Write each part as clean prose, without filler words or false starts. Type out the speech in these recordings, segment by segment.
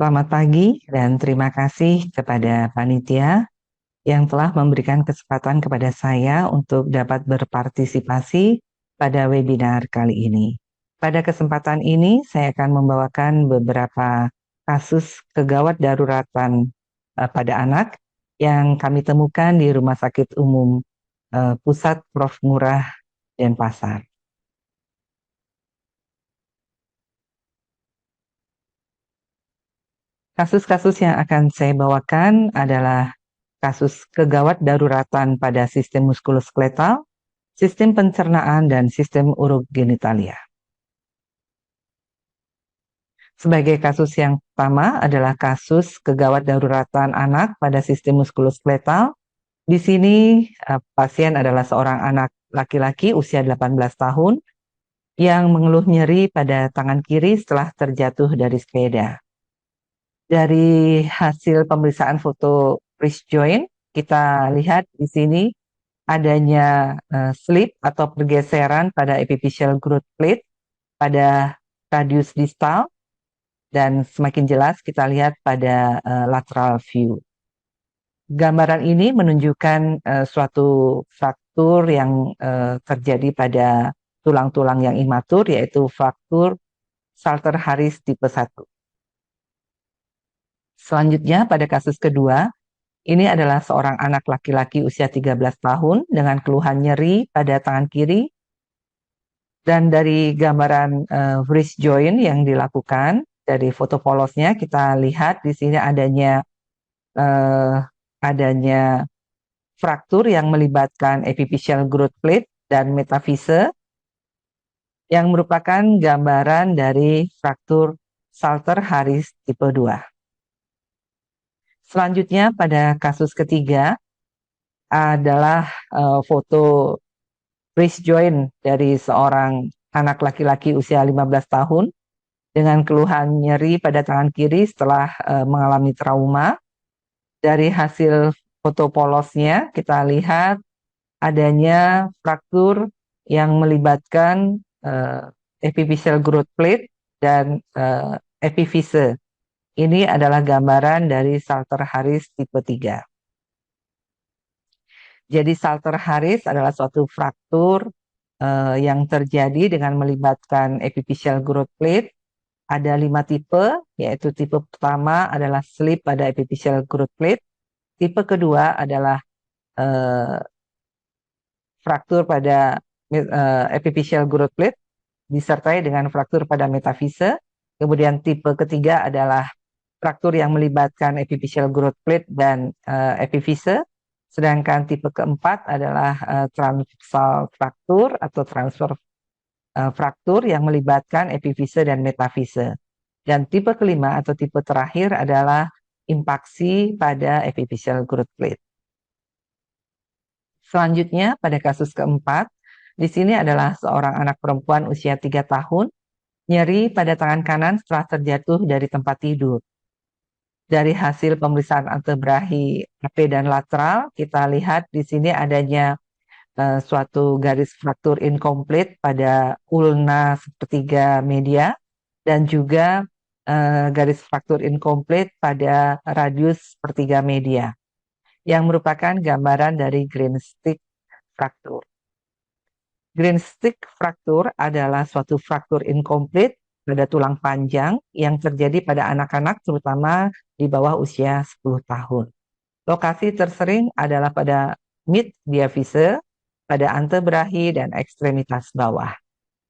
Selamat pagi dan terima kasih kepada panitia yang telah memberikan kesempatan kepada saya untuk dapat berpartisipasi pada webinar kali ini. Pada kesempatan ini saya akan membawakan beberapa kasus kegawat daruratan pada anak yang kami temukan di Rumah Sakit Umum Pusat Prof. Ngurah Denpasar. Kasus-kasus yang akan saya bawakan adalah kasus kegawat daruratan pada sistem muskuloskeletal, sistem pencernaan, dan sistem urogenitalia. Sebagai kasus yang pertama adalah kasus kegawat daruratan anak pada sistem muskuloskeletal. Di sini pasien adalah seorang anak laki-laki usia 18 tahun yang mengeluh nyeri pada tangan kiri setelah terjatuh dari sepeda. Dari hasil pemeriksaan foto wrist joint, kita lihat di sini adanya slip atau pergeseran pada epiphyseal growth plate pada radius distal, dan semakin jelas kita lihat pada lateral view. Gambaran ini menunjukkan suatu fraktur yang terjadi pada tulang-tulang yang imatur, yaitu fraktur Salter Harris tipe 1. Selanjutnya pada kasus kedua, ini adalah seorang anak laki-laki usia 13 tahun dengan keluhan nyeri pada tangan kiri. Dan dari gambaran wrist joint yang dilakukan, dari foto polosnya kita lihat di sini adanya fraktur yang melibatkan epiphyseal growth plate dan metaphyse yang merupakan gambaran dari fraktur Salter Harris tipe 2. Selanjutnya pada kasus ketiga adalah foto wrist joint dari seorang anak laki-laki usia 15 tahun dengan keluhan nyeri pada tangan kiri setelah mengalami trauma. Dari hasil foto polosnya kita lihat adanya fraktur yang melibatkan epiphyseal growth plate dan epiphyse. Ini adalah gambaran dari Salter Harris tipe 3. Jadi Salter Harris adalah suatu fraktur yang terjadi dengan melibatkan epiphyseal growth plate. Ada 5 tipe, yaitu tipe pertama adalah slip pada epiphyseal growth plate. Tipe kedua adalah fraktur pada epiphyseal growth plate disertai dengan fraktur pada metaphyse. Kemudian tipe ketiga adalah fraktur yang melibatkan epiphyseal growth plate dan epiphyse. Sedangkan tipe keempat adalah transversal fraktur atau transfer fraktur yang melibatkan epiphyse dan metaphyse. Dan tipe kelima atau tipe terakhir adalah impaksi pada epiphyseal growth plate. Selanjutnya pada kasus keempat, di sini adalah seorang anak perempuan usia 3 tahun, nyeri pada tangan kanan setelah terjatuh dari tempat tidur. Dari hasil pemeriksaan antebrachi AP dan lateral, kita lihat di sini adanya suatu garis fraktur incomplete pada ulna sepertiga media dan juga garis fraktur incomplete pada radius sepertiga media yang merupakan gambaran dari green stick fraktur. Green stick fraktur adalah suatu fraktur incomplete pada tulang panjang yang terjadi pada anak-anak terutama di bawah usia 10 tahun. Lokasi tersering adalah pada mid diaphyse, pada antebrachi dan ekstremitas bawah.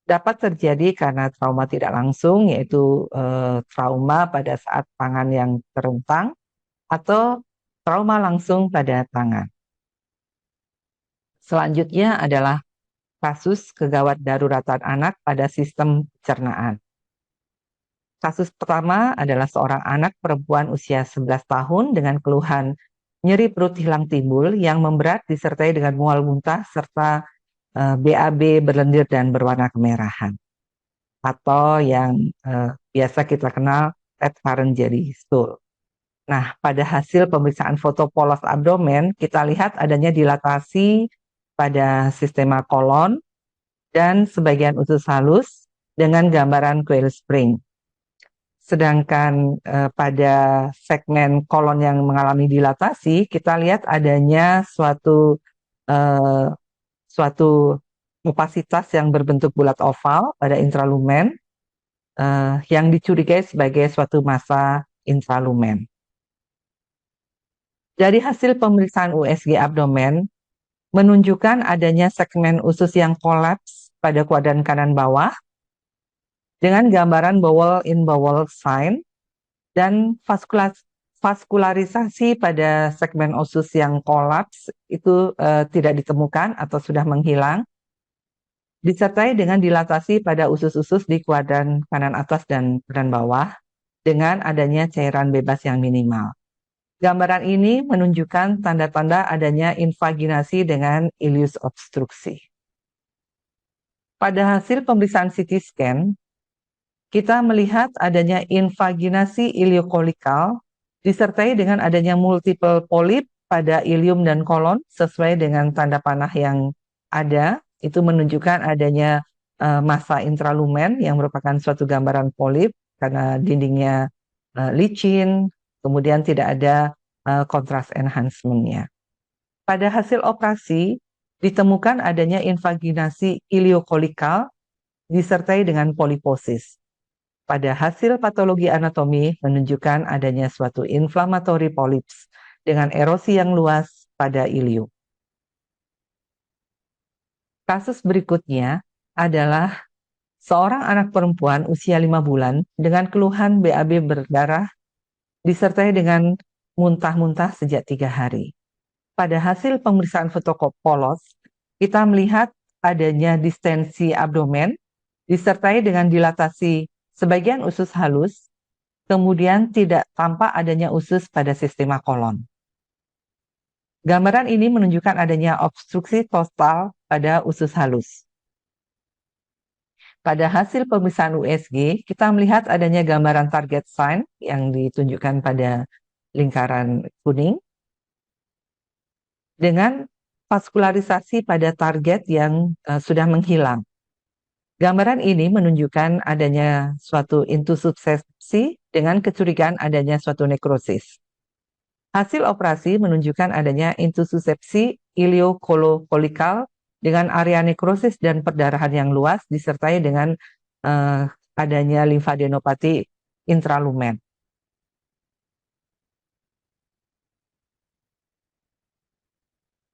Dapat terjadi karena trauma tidak langsung, yaitu trauma pada saat tangan yang terentang atau trauma langsung pada tangan. Selanjutnya adalah kasus kegawat daruratan anak pada sistem pencernaan. Kasus pertama adalah seorang anak perempuan usia 11 tahun dengan keluhan nyeri perut hilang timbul yang memberat disertai dengan mual muntah serta BAB berlendir dan berwarna kemerahan, atau yang biasa kita kenal red pharyngeal stool. Nah, pada hasil pemeriksaan foto polos abdomen, kita lihat adanya dilatasi pada sistema kolon dan sebagian usus halus dengan gambaran coil spring. Sedangkan pada segmen kolon yang mengalami dilatasi, kita lihat adanya suatu opasitas yang berbentuk bulat oval pada intralumen yang dicurigai sebagai suatu massa intralumen. Dari hasil pemeriksaan USG abdomen menunjukkan adanya segmen usus yang kolaps pada kuadran kanan bawah dengan gambaran bowel in bowel sign dan vaskularisasi pada segmen usus yang kolaps itu tidak ditemukan atau sudah menghilang, disertai dengan dilatasi pada usus-usus di kuadran kanan atas dan kanan bawah dengan adanya cairan bebas yang minimal. Gambaran ini menunjukkan tanda-tanda adanya invaginasi dengan ileus obstruksi. Pada hasil pemeriksaan CT scan, kita melihat adanya invaginasi iliokolikal disertai dengan adanya multiple polip pada ilium dan kolon sesuai dengan tanda panah yang ada. Itu menunjukkan adanya massa intralumen yang merupakan suatu gambaran polip karena dindingnya licin, kemudian tidak ada kontras enhancement-nya. Pada hasil operasi ditemukan adanya invaginasi iliokolikal disertai dengan poliposis. Pada hasil patologi anatomi menunjukkan adanya suatu inflammatory polyps dengan erosi yang luas pada ilium. Kasus berikutnya adalah seorang anak perempuan usia 5 bulan dengan keluhan BAB berdarah disertai dengan muntah-muntah sejak 3 hari. Pada hasil pemeriksaan fotokopolos, kita melihat adanya distensi abdomen disertai dengan dilatasi sebagian usus halus, kemudian tidak tampak adanya usus pada sistema kolon. Gambaran ini menunjukkan adanya obstruksi total pada usus halus. Pada hasil pemeriksaan USG, kita melihat adanya gambaran target sign yang ditunjukkan pada lingkaran kuning dengan vaskularisasi pada target yang sudah menghilang. Gambaran ini menunjukkan adanya suatu intusubsepsi dengan kecurigaan adanya suatu nekrosis. Hasil operasi menunjukkan adanya intusubsepsi iliokolokolikal dengan area nekrosis dan perdarahan yang luas disertai dengan adanya limfadenopati intralumen.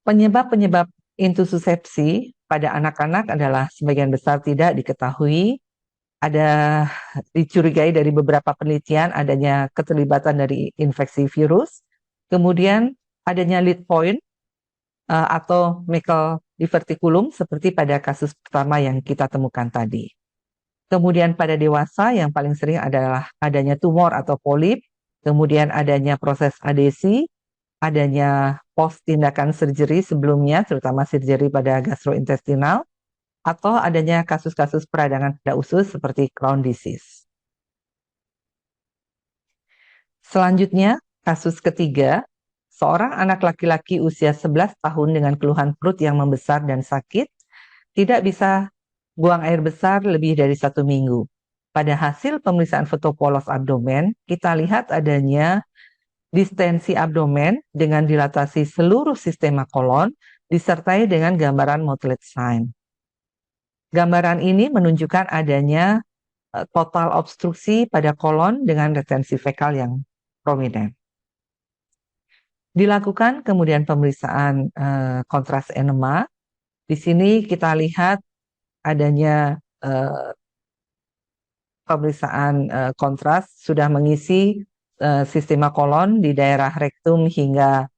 Penyebab-penyebab intusubsepsi pada anak-anak adalah sebagian besar tidak diketahui. Ada dicurigai dari beberapa penelitian adanya keterlibatan dari infeksi virus, kemudian adanya lead point atau Meckel diverticulum seperti pada kasus pertama yang kita temukan tadi. Kemudian pada dewasa yang paling sering adalah adanya tumor atau polip, kemudian adanya proses adesi, adanya post tindakan surgery sebelumnya, terutama surgery pada gastrointestinal, atau adanya kasus-kasus peradangan pada usus seperti Crohn disease. Selanjutnya, kasus ketiga, seorang anak laki-laki usia 11 tahun dengan keluhan perut yang membesar dan sakit, tidak bisa buang air besar lebih dari 1 minggu. Pada hasil pemeriksaan fotopolos abdomen, kita lihat adanya distensi abdomen dengan dilatasi seluruh sistema kolon disertai dengan gambaran Mottlet sign. Gambaran ini menunjukkan adanya total obstruksi pada kolon dengan retensi fekal yang prominent. Dilakukan kemudian pemeriksaan kontras enema. Di sini kita lihat adanya pemeriksaan kontras sudah mengisi sistema kolon di daerah rektum hingga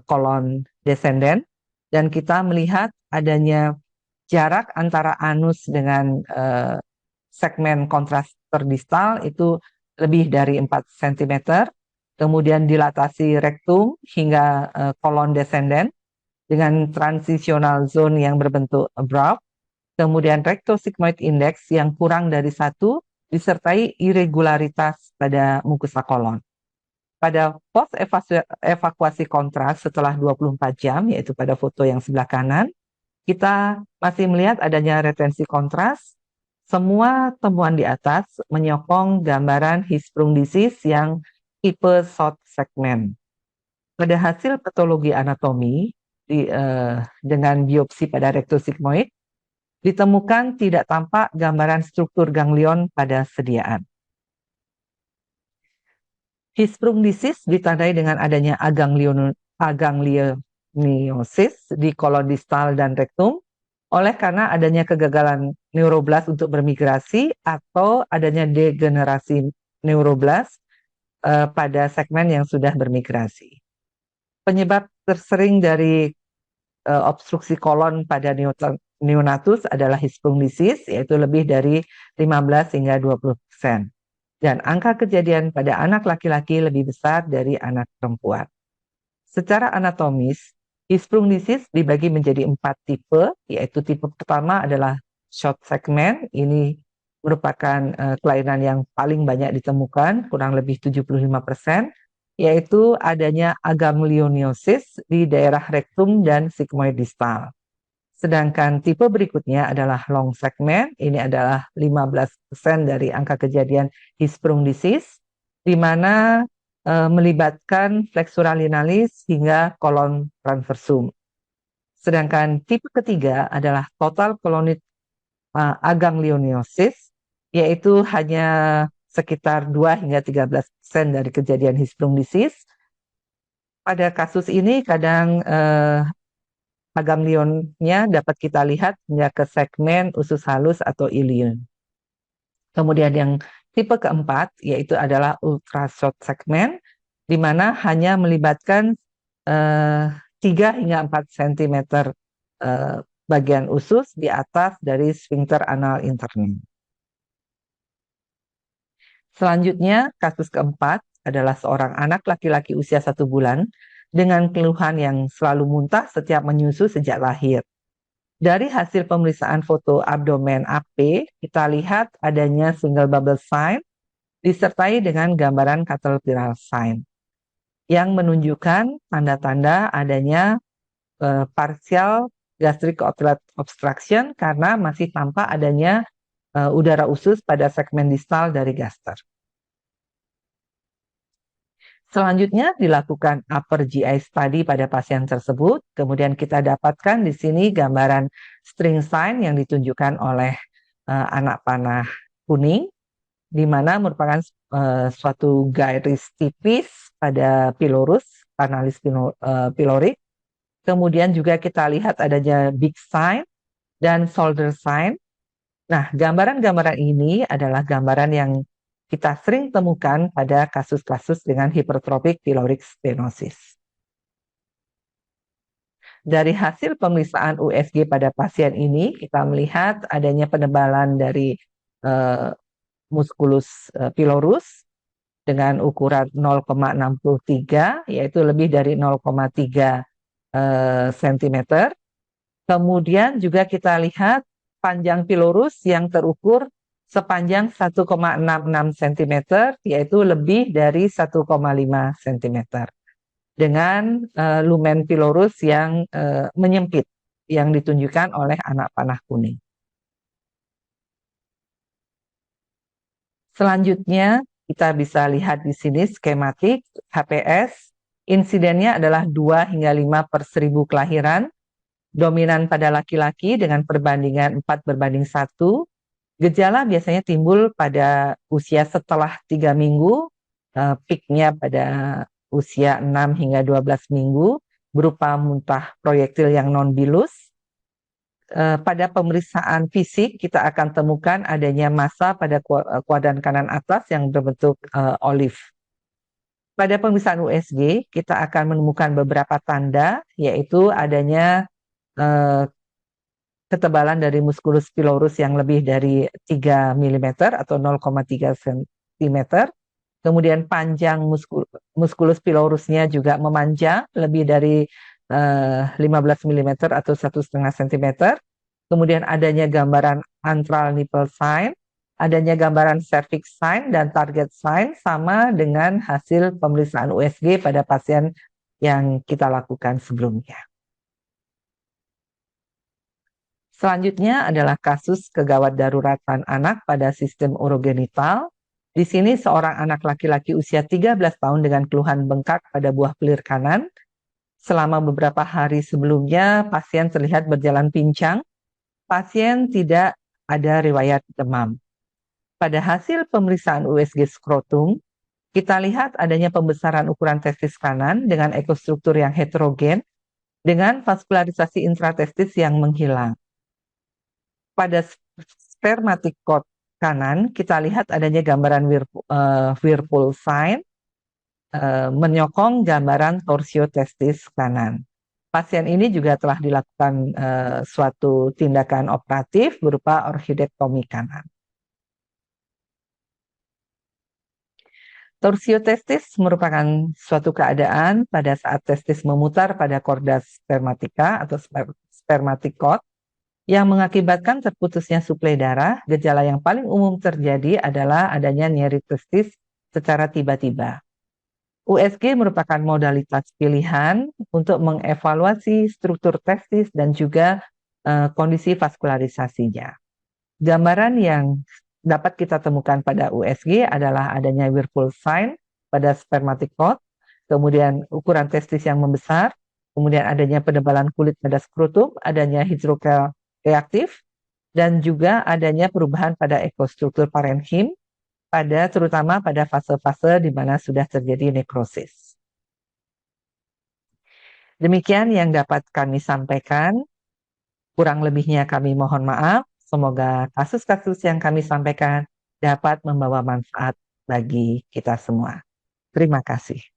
kolon descendent, dan kita melihat adanya jarak antara anus dengan segmen kontras terdistal itu lebih dari 4 cm, kemudian dilatasi rektum hingga kolon descendent dengan transitional zone yang berbentuk abrupt, kemudian rectosigmoid index yang kurang dari 1, disertai irregularitas pada mukosa kolon. Pada post evakuasi kontras setelah 24 jam, yaitu pada foto yang sebelah kanan, kita masih melihat adanya retensi kontras Semua temuan di atas menyokong gambaran Hirschsprung disease yang tipe short segment. Pada hasil patologi anatomi dengan biopsi pada rectus sigmoid, ditemukan tidak tampak gambaran struktur ganglion pada sediaan. Hirschsprung disease ditandai dengan adanya aganglionosis di kolon distal dan rektum oleh karena adanya kegagalan neuroblas untuk bermigrasi atau adanya degenerasi neuroblas pada segmen yang sudah bermigrasi. Penyebab tersering dari obstruksi kolon pada neonatus adalah Hirschsprung disease, yaitu lebih dari 15 hingga 20%. Dan angka kejadian pada anak laki-laki lebih besar dari anak perempuan. Secara anatomis, Hirschsprung disease dibagi menjadi 4 tipe, yaitu tipe pertama adalah short segment. Ini merupakan kelainan yang paling banyak ditemukan, kurang lebih 75%, yaitu adanya aganglionosis di daerah rektum dan sigmoid distal. Sedangkan tipe berikutnya adalah long segment, ini adalah 15% dari angka kejadian Hirschsprung disease, di mana melibatkan flexuralinalis hingga kolon transversum. Sedangkan tipe ketiga adalah total colonic aganglionosis, yaitu hanya sekitar 2 hingga 13% dari kejadian Hirschsprung disease. Pada kasus ini kadang aganglionnya dapat kita lihat hingga ke segmen usus halus atau ilium. Kemudian yang tipe keempat yaitu adalah ultra short segment, di mana hanya melibatkan 3 hingga 4 cm bagian usus di atas dari sphincter anal intern. Selanjutnya, kasus keempat adalah seorang anak laki-laki usia 1 bulan dengan keluhan yang selalu muntah setiap menyusu sejak lahir. Dari hasil pemeriksaan foto abdomen AP, kita lihat adanya single bubble sign disertai dengan gambaran caterpillar sign yang menunjukkan tanda-tanda adanya partial gastric outlet obstruction karena masih tampak adanya udara usus pada segmen distal dari gaster. Selanjutnya dilakukan upper GI study pada pasien tersebut. Kemudian kita dapatkan di sini gambaran string sign yang ditunjukkan oleh anak panah kuning, di mana merupakan suatu garis tipis pada pylorus, kanalis pylorik. Kemudian juga kita lihat adanya big sign dan shoulder sign. Nah, gambaran-gambaran ini adalah gambaran yang kita sering temukan pada kasus-kasus dengan hypertrophic pyloric stenosis. Dari hasil pemeriksaan USG pada pasien ini, kita melihat adanya penebalan dari musculus pylorus dengan ukuran 0,63, yaitu lebih dari 0,3 cm. Kemudian juga kita lihat panjang pylorus yang terukur sepanjang 1,66 cm, yaitu lebih dari 1,5 cm. Dengan lumen pylorus yang menyempit, yang ditunjukkan oleh anak panah kuning. Selanjutnya, kita bisa lihat di sini skematik HPS. Insidennya adalah 2 hingga 5 per 1000 kelahiran, dominan pada laki-laki dengan perbandingan 4:1. Gejala biasanya timbul pada usia setelah 3 minggu, peaknya pada usia 6 hingga 12 minggu, berupa muntah proyektil yang non-bilus. Pada pemeriksaan fisik, kita akan temukan adanya massa pada kuadran kanan atas yang berbentuk olive. Pada pemeriksaan USG, kita akan menemukan beberapa tanda, yaitu adanya ketebalan dari musculus pylorus yang lebih dari 3 mm atau 0,3 cm. Kemudian panjang musculus pylorusnya juga memanjang lebih dari 15 mm atau 1,5 cm. Kemudian adanya gambaran antral nipple sign, adanya gambaran cervix sign dan target sign sama dengan hasil pemeriksaan USG pada pasien yang kita lakukan sebelumnya. Selanjutnya adalah kasus kegawat daruratan anak pada sistem urogenital. Di sini seorang anak laki-laki usia 13 tahun dengan keluhan bengkak pada buah pelir kanan. Selama beberapa hari sebelumnya, pasien terlihat berjalan pincang. Pasien tidak ada riwayat demam. Pada hasil pemeriksaan USG skrotum, kita lihat adanya pembesaran ukuran testis kanan dengan ekostruktur yang heterogen dengan vaskularisasi intratestis yang menghilang. Pada spermatikot kanan, kita lihat adanya gambaran Whirlpool sign menyokong gambaran torsiotestis kanan. Pasien ini juga telah dilakukan suatu tindakan operatif berupa orchidektomi kanan. Torsiotestis merupakan suatu keadaan pada saat testis memutar pada korda spermatika atau spermatikot yang mengakibatkan terputusnya suplai darah. Gejala yang paling umum terjadi adalah adanya nyeri testis secara tiba-tiba. USG merupakan modalitas pilihan untuk mengevaluasi struktur testis dan juga kondisi vaskularisasinya. Gambaran yang dapat kita temukan pada USG adalah adanya Whirlpool sign pada spermatikot, kemudian ukuran testis yang membesar, kemudian adanya penebalan kulit pada skrotum, adanya hidrokel reaktif, dan juga adanya perubahan pada ekostruktur parenkim terutama pada fase-fase di mana sudah terjadi nekrosis. Demikian yang dapat kami sampaikan. Kurang lebihnya kami mohon maaf. Semoga kasus-kasus yang kami sampaikan dapat membawa manfaat bagi kita semua. Terima kasih.